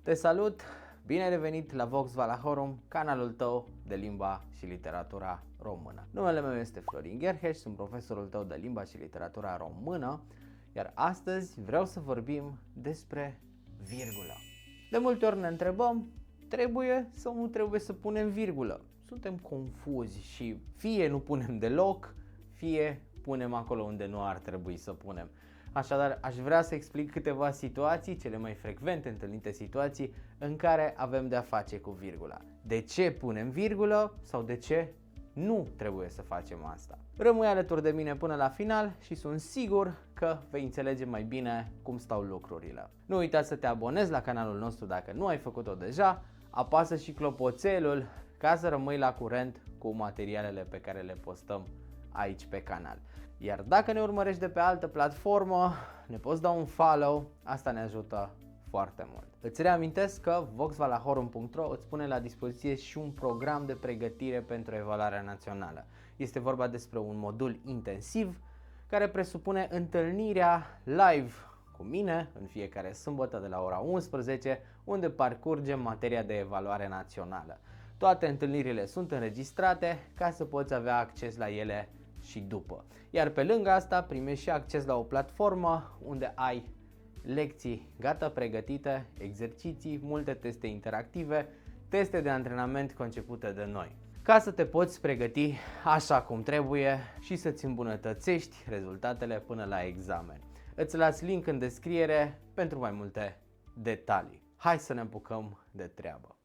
Te salut! Bine ai revenit la Vox Valahorum, canalul tău de limba și literatura română. Numele meu este Florin Gherheș, sunt profesorul tău de limba și literatura română, iar astăzi vreau să vorbim despre virgulă. De multe ori ne întrebăm, trebuie sau nu trebuie să punem virgulă? Suntem confuzi și fie nu punem deloc, fie punem acolo unde nu ar trebui să punem. Așadar, aș vrea să explic câteva situații, cele mai frecvente întâlnite situații în care avem de-a face cu virgula. De ce punem virgulă sau de ce nu trebuie să facem asta? Rămâi alături de mine până la final și sunt sigur că vei înțelege mai bine cum stau lucrurile. Nu uita să te abonezi la canalul nostru dacă nu ai făcut-o deja, apasă și clopoțelul ca să rămâi la curent cu materialele pe care le postăm aici pe canal. Iar dacă ne urmărești de pe altă platformă, ne poți da un follow, asta ne ajută foarte mult. Îți reamintesc că voxvalahorum.ro îți pune la dispoziție și un program de pregătire pentru evaluarea națională. Este vorba despre un modul intensiv care presupune întâlnirea live cu mine în fiecare sâmbătă de la ora 11, unde parcurgem materia de evaluare națională. Toate întâlnirile sunt înregistrate ca să poți avea acces la ele și după. Iar pe lângă asta primești și acces la o platformă unde ai lecții gata pregătite, exerciții, multe teste interactive, teste de antrenament concepute de noi, ca să te poți pregăti așa cum trebuie și să-ți îmbunătățești rezultatele până la examen. Îți las link în descriere pentru mai multe detalii. Hai să ne apucăm de treabă.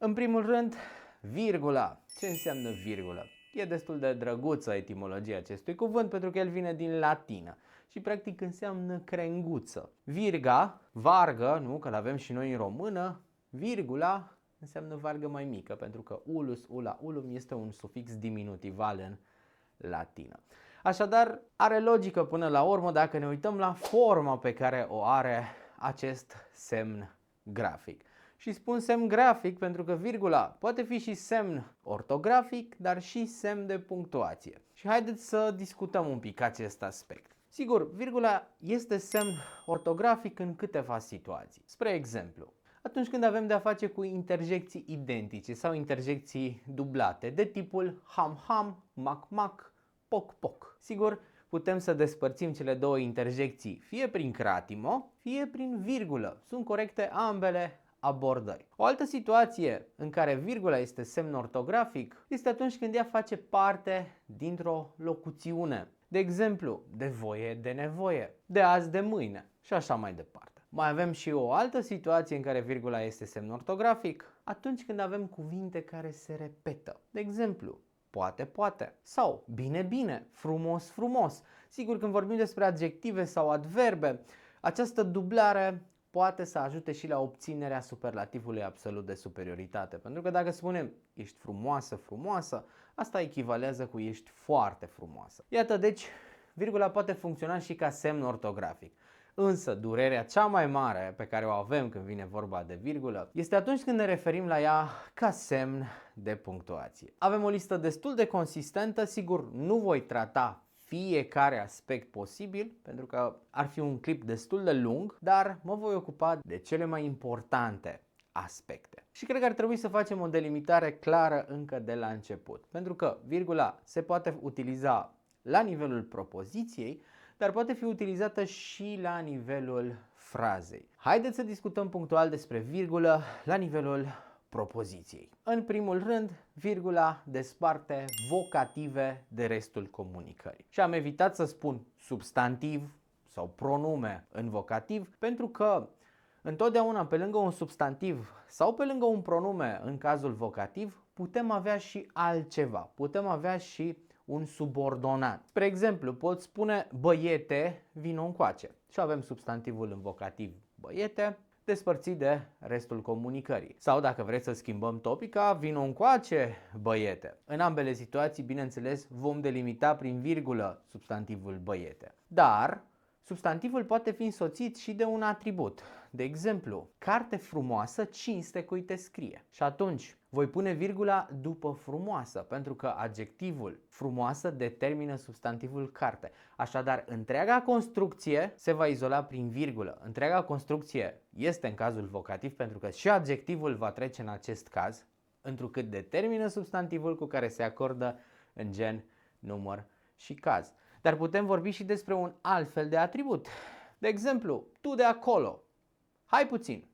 În primul rând, virgula. Ce înseamnă virgulă? E destul de drăguță etimologia acestui cuvânt pentru că el vine din latină și practic înseamnă crenguță. Virga, vargă, nu? Că l-avem și noi în română, virgula înseamnă vargă mai mică pentru că ulus, ula, ulum este un sufix diminutival în latină. Așadar, are logică până la urmă dacă ne uităm la forma pe care o are acest semn grafic. Și spun semn grafic pentru că virgula poate fi și semn ortografic, dar și semn de punctuație. Și haideți să discutăm un pic acest aspect. Sigur, virgula este semn ortografic în câteva situații. Spre exemplu, atunci când avem de a face cu interjecții identice sau interjecții dublate, de tipul ham-ham, mac-mac, poc-poc. Sigur, putem să despărțim cele două interjecții fie prin cratimo, fie prin virgulă. Sunt corecte ambele abordări. O altă situație în care virgula este semn ortografic este atunci când ea face parte dintr-o locuțiune. De exemplu, de voie, de nevoie, de azi, de mâine și așa mai departe. Mai avem și o altă situație în care virgula este semn ortografic atunci când avem cuvinte care se repetă. De exemplu, poate, poate sau bine, bine, frumos, frumos. Sigur, când vorbim despre adjective sau adverbe, această dublare poate să ajute și la obținerea superlativului absolut de superioritate. Pentru că dacă spunem ești frumoasă, frumoasă, asta echivalează cu ești foarte frumoasă. Iată, deci, virgula poate funcționa și ca semn ortografic. Însă, durerea cea mai mare pe care o avem când vine vorba de virgulă este atunci când ne referim la ea ca semn de punctuație. Avem o listă destul de consistentă, sigur, nu voi trata fiecare aspect posibil, pentru că ar fi un clip destul de lung, dar mă voi ocupa de cele mai importante aspecte. Și cred că ar trebui să facem o delimitare clară încă de la început, pentru că virgula se poate utiliza la nivelul propoziției, dar poate fi utilizată și la nivelul frazei. Haideți să discutăm punctual despre virgulă la nivelul propoziției. În primul rând, virgula desparte vocative de restul comunicării. Și am evitat să spun substantiv sau pronume în vocativ pentru că întotdeauna pe lângă un substantiv sau pe lângă un pronume în cazul vocativ putem avea și altceva, putem avea și un subordonat. Spre exemplu, pot spune băiete, vino încoace și avem substantivul în vocativ băiete despărțit de restul comunicării. Sau dacă vreți să schimbăm topica, vino încoace, băiete. În ambele situații, bineînțeles, vom delimita prin virgulă substantivul băiete. Dar Substantivul poate fi însoțit și de un atribut. De exemplu, carte frumoasă, cinste cui te scrie. Și atunci voi pune virgula după frumoasă, pentru că adjectivul frumoasă determină substantivul carte. Așadar, întreaga construcție se va izola prin virgulă. Întreaga construcție este în cazul vocativ, pentru că și adjectivul va trece în acest caz, întrucât determină substantivul cu care se acordă în gen, număr și caz. Dar putem vorbi și despre un alt fel de atribut. De exemplu, tu de acolo. Hai puțin.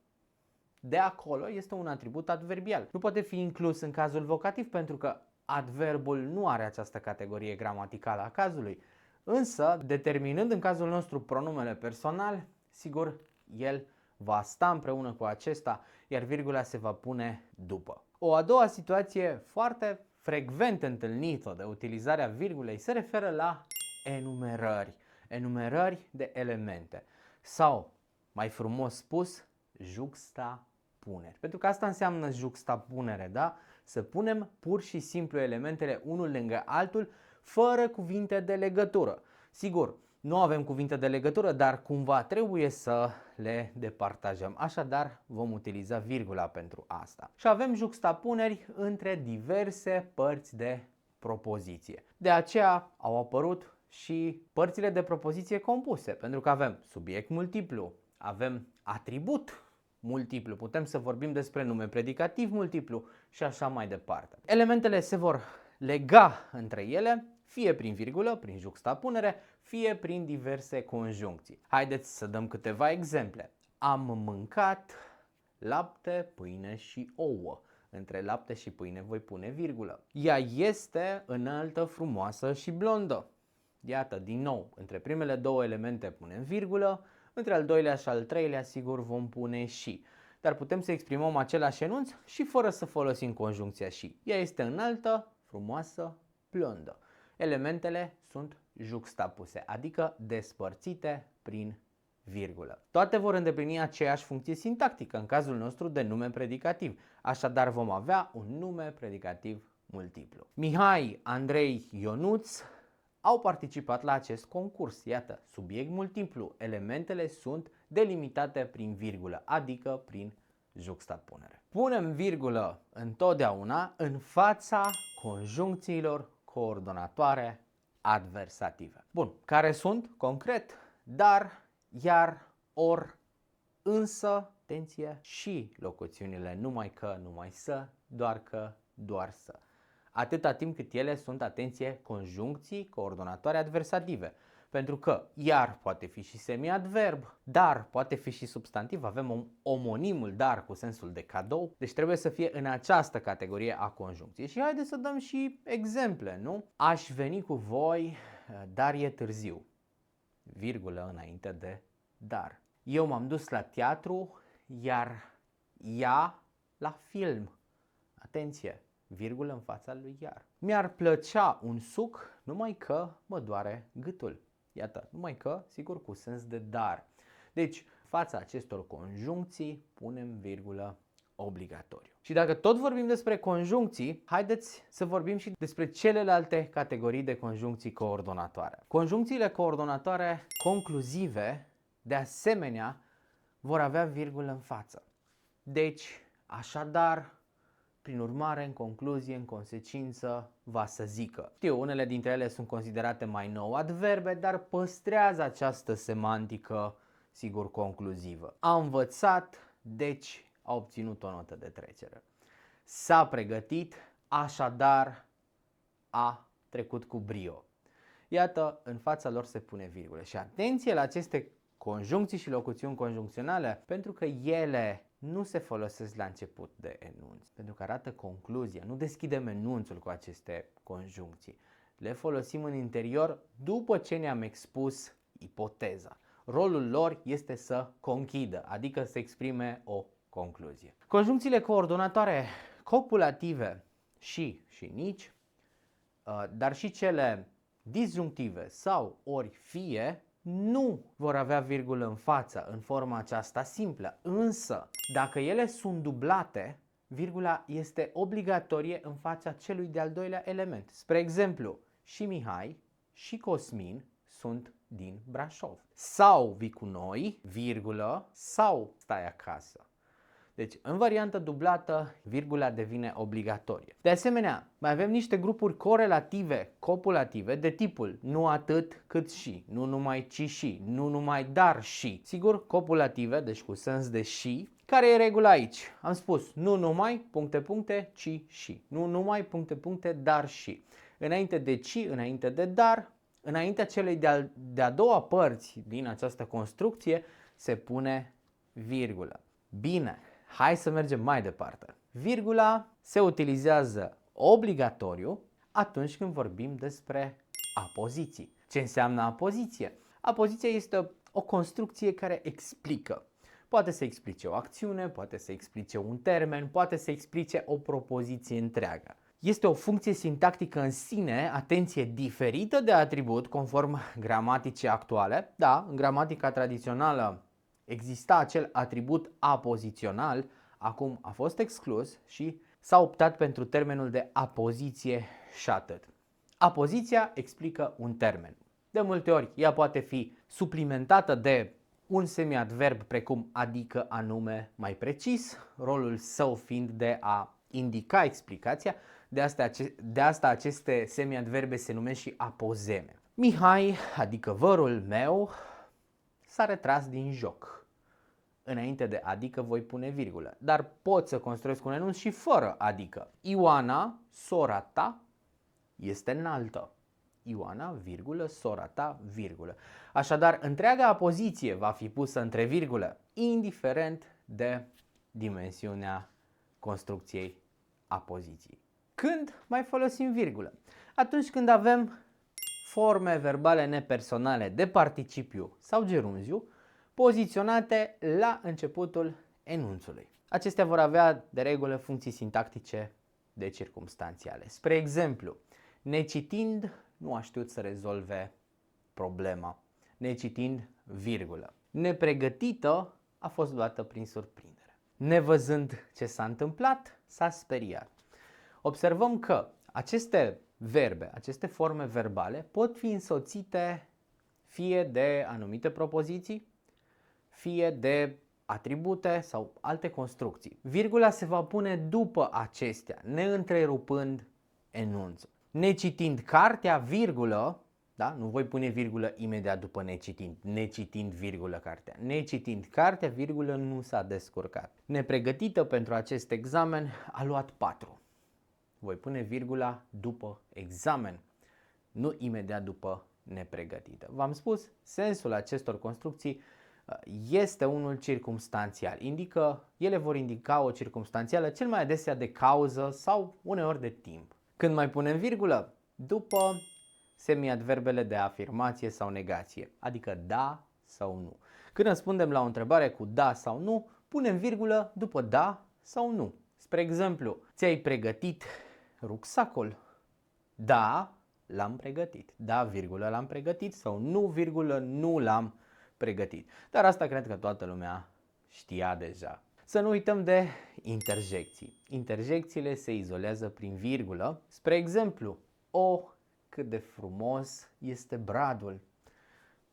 De acolo este un atribut adverbial. Nu poate fi inclus în cazul vocativ pentru că adverbul nu are această categorie gramaticală a cazului. Însă, determinând în cazul nostru pronumele personal, sigur, el va sta împreună cu acesta, iar virgula se va pune după. O a doua situație foarte frecvent întâlnită de utilizarea virgulei se referă la enumerări. Enumerări de elemente. Sau, mai frumos spus, juxtapuneri. Pentru că asta înseamnă juxtapunere, da? Să punem pur și simplu elementele unul lângă altul, fără cuvinte de legătură. Sigur, nu avem cuvinte de legătură, dar cumva trebuie să le departajăm. Așadar, vom utiliza virgula pentru asta. Și avem juxtapuneri între diverse părți de propoziție. De aceea au apărut și părțile de propoziție compuse, pentru că avem subiect multiplu, avem atribut multiplu, putem să vorbim despre nume predicativ multiplu și așa mai departe. Elementele se vor lega între ele, fie prin virgulă, prin juxtapunere, fie prin diverse conjuncții. Haideți să dăm câteva exemple. Am mâncat lapte, pâine și ouă. Între lapte și pâine voi pune virgulă. Ea este înaltă, frumoasă și blondă. Iată, din nou, între primele două elemente punem virgulă, între al doilea și al treilea sigur vom pune și. Dar putem să exprimăm același enunț și fără să folosim conjuncția și. Ea este înaltă, frumoasă, blondă. Elementele sunt juxtapuse, adică despărțite prin virgulă. Toate vor îndeplini aceeași funcție sintactică, în cazul nostru de nume predicativ. Așadar vom avea un nume predicativ multiplu. Mihai, Andrei, Ionuț au participat la acest concurs. Iată, subiect multiplu. Elementele sunt delimitate prin virgulă, adică prin juxtapunere. Punem virgulă întotdeauna în fața conjuncțiilor coordonatoare adversative. Bun, care sunt concret? Dar, iar, or, însă, atenție, și locuțiunile numai că, numai să, doar că, doar să. Atâta timp cât ele sunt, atenție, conjuncții coordonatoare adversative. Pentru că iar poate fi și semiadverb, dar poate fi și substantiv, avem omonimul dar cu sensul de cadou, deci trebuie să fie în această categorie a conjuncției. Și haideți să dăm și exemple, nu? Aș veni cu voi, dar e târziu, virgulă înainte de dar. Eu m-am dus la teatru, iar ea la film. Atenție! Virgulă în fața lui iar. Mi-ar plăcea un suc, numai că mă doare gâtul. Iată, numai că, sigur, cu sens de dar. Deci, fața acestor conjuncții punem virgulă obligatoriu. Și dacă tot vorbim despre conjuncții, haideți să vorbim și despre celelalte categorii de conjuncții coordonatoare. Conjuncțiile coordonatoare concluzive, de asemenea, vor avea virgulă în față. Deci, așadar, prin urmare, în concluzie, în consecință, va să zică. Știu, unele dintre ele sunt considerate mai nou adverbe, dar păstrează această semantică, sigur, concluzivă. A învățat, deci a obținut o notă de trecere. S-a pregătit, așadar a trecut cu brio. Iată, în fața lor se pune virgulă. Și atenție la aceste conjuncții și locuțiuni conjuncționale, pentru că ele nu se folosesc la început de enunț, pentru că arată concluzia. Nu deschidem enunțul cu aceste conjuncții. Le folosim în interior după ce ne-am expus ipoteza. Rolul lor este să conchidă, adică să exprime o concluzie. Conjuncțiile coordonatoare copulative și nici, dar și cele disjunctive sau ori fie, nu vor avea virgulă în față în forma aceasta simplă, însă dacă ele sunt dublate, virgula este obligatorie în fața celui de-al doilea element. Spre exemplu, și Mihai și Cosmin sunt din Brașov. Sau vii cu noi, virgulă, sau stai acasă. Deci, în variantă dublată, virgula devine obligatorie. De asemenea, mai avem niște grupuri corelative, copulative, de tipul nu atât cât și, nu numai ci și, nu numai dar și. Sigur, copulative, deci cu sens de și. Care e regula aici? Am spus nu numai, puncte, puncte, ci și. Nu numai, puncte, puncte, dar și. Înainte de ci, înainte de dar, înaintea celei de-a doua părți din această construcție se pune virgulă. Bine, hai să mergem mai departe. Virgula se utilizează obligatoriu atunci când vorbim despre apoziții. Ce înseamnă apoziție? Apoziția este o construcție care explică. Poate să explice o acțiune, poate să explice un termen, poate să explice o propoziție întreagă. Este o funcție sintactică în sine, atenție, diferită de atribut conform gramaticii actuale. Da, în gramatica tradițională exista acel atribut apozițional, acum a fost exclus și s-a optat pentru termenul de apoziție și atât. Apoziția explică un termen. De multe ori ea poate fi suplimentată de un semiadverb precum adică, anume, mai precis, rolul său fiind de a indica explicația. De asta aceste semiadverbe se numesc și apozeme. Mihai, adică vărul meu, s-a retras din joc. Înainte de adică voi pune virgulă, dar pot să construiesc un enunț și fără adică. Ioana, sora ta, este înaltă. Ioana, virgulă, sora ta, virgulă. Așadar, întreaga apoziție va fi pusă între virgulă, indiferent de dimensiunea construcției apoziției. Când mai folosim virgulă? Atunci când avem forme verbale nepersonale de participiu sau gerunziu poziționate la începutul enunțului. Acestea vor avea de regulă funcții sintactice de circumstanțiale. Spre exemplu, necitind nu a știut să rezolve problema. Necitind, virgulă. Nepregătită a fost luată prin surprindere. Nevăzând ce s-a întâmplat, s-a speriat. Observăm că aceste verbe, aceste forme verbale pot fi însoțite fie de anumite propoziții, fie de atribute sau alte construcții. Virgula se va pune după acestea, neîntrerupând enunțul. Necitind cartea, virgulă, da? Nu voi pune virgulă imediat după necitind virgulă cartea. Necitind cartea, virgulă, nu s-a descurcat. Nepregătită pentru acest examen, a luat 4. Voi pune virgula după examen, nu imediat după nepregătită. V-am spus, sensul acestor construcții este unul circumstanțial. Ele vor indica o circumstanțială cel mai adesea de cauză sau uneori de timp. Când mai punem virgulă? După semiadverbele de afirmație sau negație, adică da sau nu. Când răspundem la o întrebare cu da sau nu, punem virgulă după da sau nu. Spre exemplu, ți-ai pregătit rucsacul? Da, l-am pregătit. Da, virgulă, l-am pregătit sau nu, virgulă, nu l-am pregătit. Dar asta cred că toată lumea știa deja. Să nu uităm de interjecții. Interjecțiile se izolează prin virgulă. Spre exemplu, o, cât de frumos este bradul.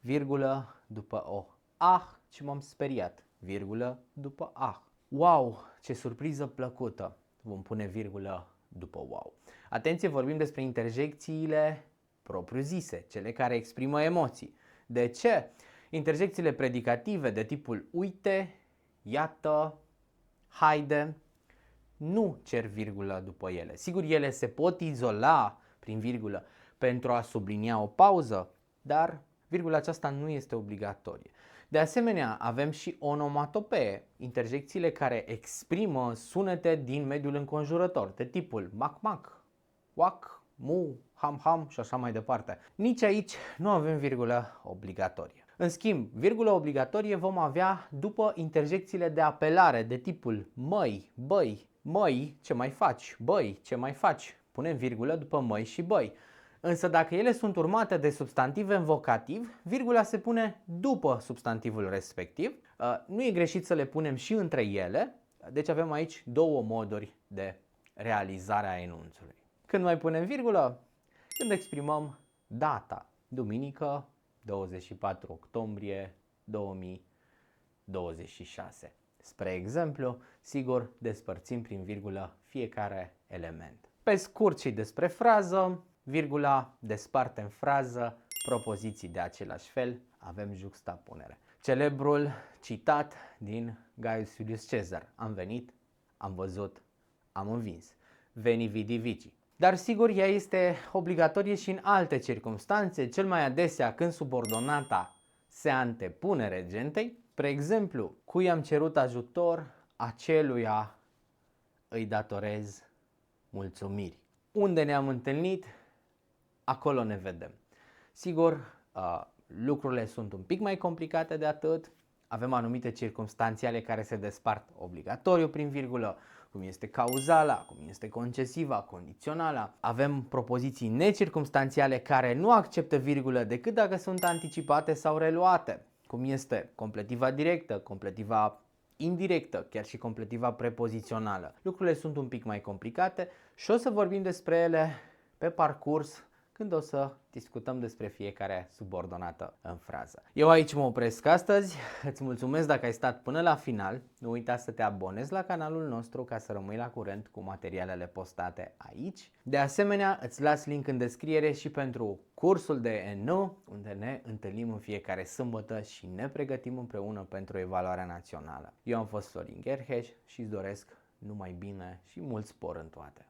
Virgulă după o. Ah, ce m-am speriat. Virgulă după ah. Wow, ce surpriză plăcută. Vom pune virgulă după wow. Atenție, vorbim despre interjecțiile propriu-zise, cele care exprimă emoții. De ce? Interjecțiile predicative de tipul uite, iată, haide, nu cer virgulă după ele. Sigur, ele se pot izola prin virgulă pentru a sublinia o pauză, dar virgula aceasta nu este obligatorie. De asemenea, avem și onomatopee, interjecțiile care exprimă sunete din mediul înconjurător, de tipul mac-mac, wac, mu, ham-ham și așa mai departe. Nici aici nu avem virgulă obligatorie. În schimb, virgulă obligatorie vom avea după interjecțiile de apelare de tipul măi, băi, măi, ce mai faci, băi, ce mai faci. Punem virgulă după măi și băi. Însă dacă ele sunt urmate de substantive în vocativ, virgula se pune după substantivul respectiv. Nu e greșit să le punem și între ele, deci avem aici două moduri de realizare a enunțului. Când mai punem virgulă? Când exprimăm data, duminică 24 octombrie 2026. Spre exemplu, sigur, despărțim prin virgulă fiecare element. Pe scurt și despre frază, virgula desparte în frază propoziții de același fel, avem juxtapunere. Celebrul citat din Gaius Iulius Caesar: am venit, am văzut, am învins. Veni vidi vici. Dar sigur, ea este obligatorie și în alte circunstanțe, cel mai adesea când subordonata se antepune regentei. Spre exemplu, cui am cerut ajutor, aceluia îi datorez mulțumiri. Unde ne-am întâlnit, acolo ne vedem. Sigur, lucrurile sunt un pic mai complicate de atât. Avem anumite circumstanțiale care se despart obligatoriu prin virgulă, cum este cauzala, cum este concesiva, condiționala. Avem propoziții necircumstanțiale care nu acceptă virgulă decât dacă sunt anticipate sau reluate, cum este completiva directă, completiva indirectă, chiar și completiva prepozițională. Lucrurile sunt un pic mai complicate și o să vorbim despre ele pe parcurs, când o să discutăm despre fiecare subordonată în frază. Eu aici mă opresc astăzi, îți mulțumesc dacă ai stat până la final, nu uita să te abonezi la canalul nostru ca să rămâi la curent cu materialele postate aici. De asemenea, îți las link în descriere și pentru cursul de ENU, unde ne întâlnim în fiecare sâmbătă și ne pregătim împreună pentru evaluarea națională. Eu am fost Florin Gerheș și îți doresc numai bine și mult spor în toate.